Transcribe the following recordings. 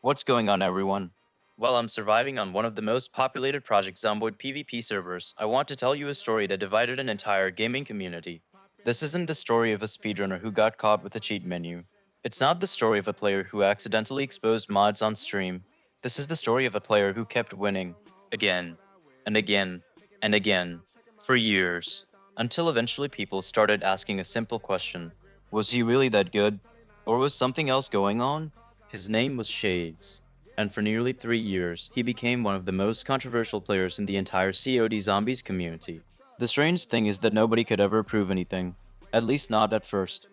What's going on, everyone? While I'm surviving on one of the most populated Project Zomboid PvP servers, I want to tell you a story that divided an entire gaming community. This isn't the story of a speedrunner who got caught with a cheat menu. It's not the story of a player who accidentally exposed mods on stream. This is the story of a player who kept winning again and again and again for years until eventually people started asking a simple question. Was he really that good? Or was something else going on? His name was Shades, and for nearly 3 years, he became one of the most controversial players in the entire COD Zombies community. The strange thing is that nobody could ever prove anything, at least not at first.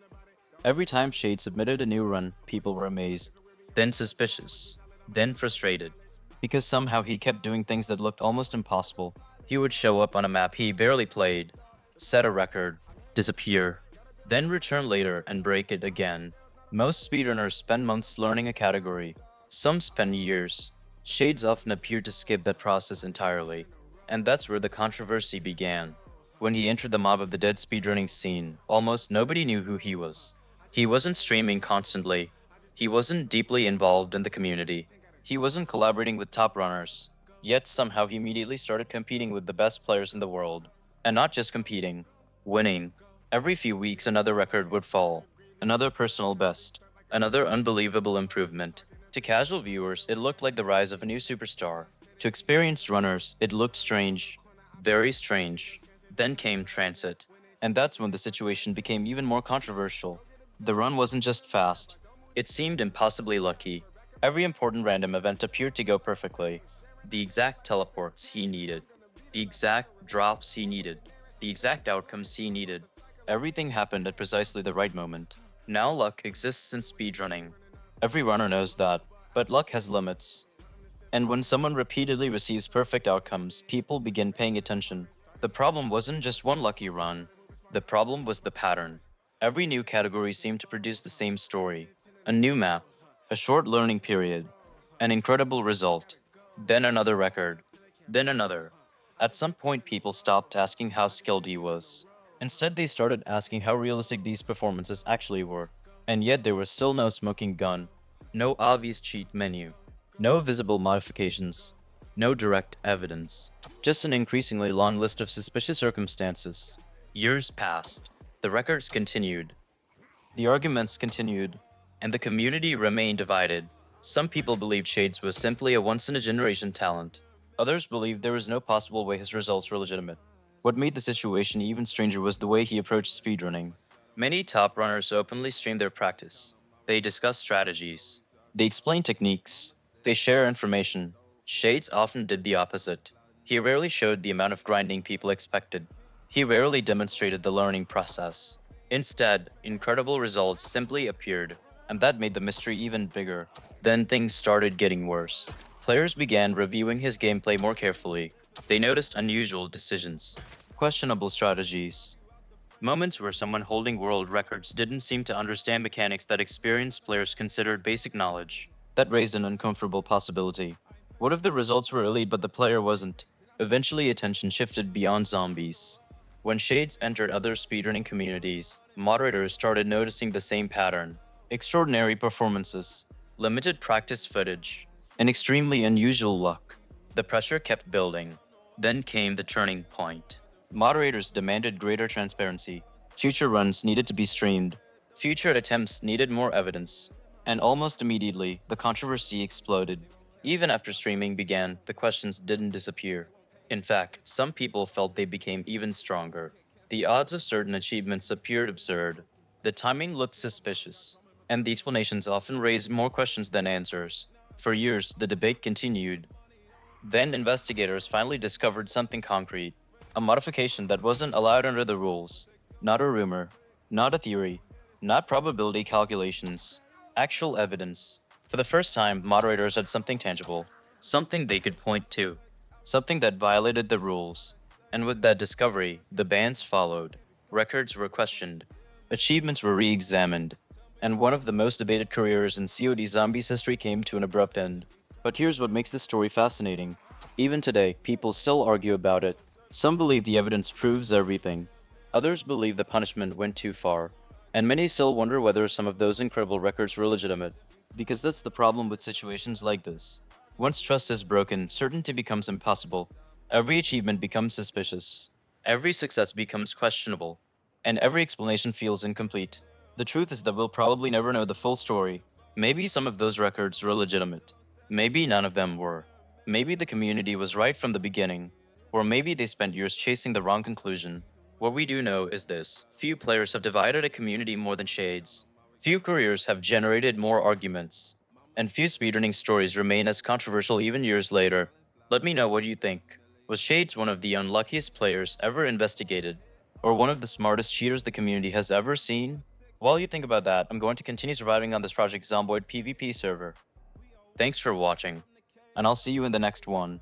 Every time Shade submitted a new run, people were amazed, then suspicious, then frustrated, because somehow he kept doing things that looked almost impossible. He would show up on a map he barely played, set a record, disappear, then return later and break it again. Most speedrunners spend months learning a category, some spend years. Shades often appeared to skip that process entirely, and that's where the controversy began. When he entered the mob of the dead speedrunning scene, almost nobody knew who he was. He wasn't streaming constantly. He wasn't deeply involved in the community. He wasn't collaborating with top runners. Yet somehow he immediately started competing with the best players in the world. And not just competing, winning. Every few weeks another record would fall, another personal best, another unbelievable improvement. To casual viewers, it looked like the rise of a new superstar. To experienced runners, it looked strange. Very strange. Then came Transit. And that's when the situation became even more controversial. The run wasn't just fast, it seemed impossibly lucky. Every important random event appeared to go perfectly. The exact teleports he needed, the exact drops he needed, the exact outcomes he needed. Everything happened at precisely the right moment. Now luck exists in speedrunning. Every runner knows that, but luck has limits. And when someone repeatedly receives perfect outcomes, people begin paying attention. The problem wasn't just one lucky run, the problem was the pattern. Every new category seemed to produce the same story: a new map, a short learning period, an incredible result, then another record, then another. At some point, people stopped asking how skilled he was. Instead, they started asking how realistic these performances actually were. And yet, there was still no smoking gun, no obvious cheat menu, no visible modifications, no direct evidence, just an increasingly long list of suspicious circumstances. Years passed, the records continued, the arguments continued, and the community remained divided. Some people believed Shades was simply a once-in-a-generation talent. Others believed there was no possible way his results were legitimate. What made the situation even stranger was the way he approached speedrunning. Many top runners openly stream their practice. They discuss strategies. They explain techniques. They share information. Shades often did the opposite. He rarely showed the amount of grinding people expected. He rarely demonstrated the learning process. Instead, incredible results simply appeared, and that made the mystery even bigger. Then things started getting worse. Players began reviewing his gameplay more carefully. They noticed unusual decisions, questionable strategies, moments where someone holding world records didn't seem to understand mechanics that experienced players considered basic knowledge. That raised an uncomfortable possibility. What if the results were elite but the player wasn't? Eventually, attention shifted beyond zombies. When Shades entered other speedrunning communities, moderators started noticing the same pattern: extraordinary performances, limited practice footage, and extremely unusual luck. The pressure kept building. Then came the turning point. Moderators demanded greater transparency. Future runs needed to be streamed. Future attempts needed more evidence. And almost immediately, the controversy exploded. Even after streaming began, the questions didn't disappear. In fact, some people felt they became even stronger. The odds of certain achievements appeared absurd. The timing looked suspicious. And the explanations often raised more questions than answers. For years, the debate continued. Then investigators finally discovered something concrete: a modification that wasn't allowed under the rules. Not a rumor, not a theory, not probability calculations. Actual evidence. For the first time, moderators had something tangible, something they could point to, something that violated the rules. And with that discovery, the bans followed. Records were questioned, achievements were re examined, and one of the most debated careers in COD Zombies history came to an abrupt end. But here's what makes this story fascinating. Even today, people still argue about it. Some believe the evidence proves everything. Others believe the punishment went too far. And many still wonder whether some of those incredible records were legitimate. Because that's the problem with situations like this. Once trust is broken, certainty becomes impossible. Every achievement becomes suspicious. Every success becomes questionable. And every explanation feels incomplete. The truth is that we'll probably never know the full story. Maybe some of those records were legitimate. Maybe none of them were. Maybe the community was right from the beginning. Or maybe they spent years chasing the wrong conclusion. What we do know is this: few players have divided a community more than Shades. Few careers have generated more arguments, and few speedrunning stories remain as controversial even years later. Let me know what you think. Was Shades one of the unluckiest players ever investigated, or one of the smartest cheaters the community has ever seen? While you think about that, I'm going to continue surviving on this Project Zomboid PvP server. Thanks for watching, and I'll see you in the next one.